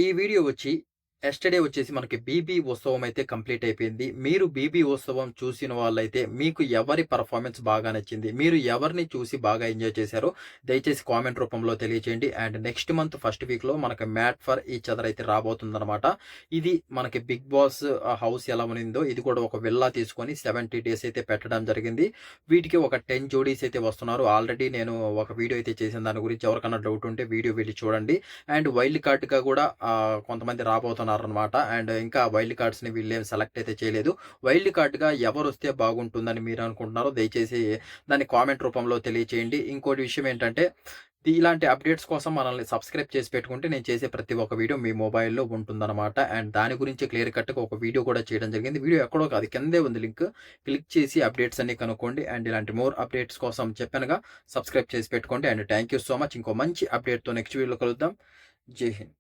ఈ వీడియో వచ్చి యస్టర్‌డే వచ్చేసి మనకి 'బీబీ' ఉత్సవం అయితే కంప్లీట్ అయిపోయింది. మీరు 'బీబీ' ఉత్సవం చూసిన వాళ్ళైతే మీకు ఎవరి పెర్ఫార్మన్స్ బాగా నచ్చింది? మీరు ఎవరిని చూసి బాగా ఎంజాయ్ చేశారో దయచేసి కామెంట్ రూపంలో తెలియచేయండి. అండ్ నెక్స్ట్ మంత్ ఫస్ట్ వీక్‌లో మనకి 'మ్యాట్ ఫర్ ఈచ్ అదర్' అయితే రాబోతుందనమాట. ఇది మనకి 'బిగ్ బాస్' హౌస్ ఎలా ఉన్నిందో ఇది కూడా ఒక విల్లా తీసుకొని 70 డేస్ అయితే పెట్టడం జరిగింది. వీటికి ఒక 10 జోడీస్ అయితే వస్తున్నారు. ఆల్రెడీ నేను ఒక వీడియో అయితే చేశాను. దాని గురించి ఎవరికన్నా డౌట్ ఉంటే వీడియో వెళ్లి చూడండి. అండ్ వైల్డ్ కార్డ్‌గా కూడా కొంతమంది రాబోతున్నారనమాట. అండ్ ఇంకా వైల్డ్ కార్డ్స్‌ని వీళ్ళేం సెలెక్ట్ అయితే చేయలేదు. వైల్డ్ కార్డ్‌గా ఎవరొస్తే బాగుంటుందని మీరు అనుకుంటున్నారో దయచేసి దాన్ని కామెంట్ రూపంలో తెలియచేయండి. ఇంకోటి విషయం ఏంటంటే ఇలాంటి అప్డేట్స్ కోసం మనల్ని సబ్స్క్రైబ్ చేసి పెట్టుకుంటే నేను చేసే ప్రతి ఒక్క వీడియో మీ మొబైల్‌లో ఉంటుందన్నమాట. అండ్ దాని గురించి క్లియర్ కట్‌గా ఒక వీడియో కూడా చేయడం జరిగింది. వీడియో ఎక్కడో కాదు కిందే ఉంది లింక్. క్లిక్ చేసి అప్డేట్స్ అన్నీ కనుక్కోండి. అండ్ ఇలాంటి మోర్ అప్డేట్స్ కోసం చెప్పానుగా సబ్స్క్రైబ్ చేసి పెట్టుకోండి. And thank you so much. ఇంకో మంచి అప్డేట్‌తో నెక్స్ట్ వీడియోలో కలుద్దాం. జై హింద్.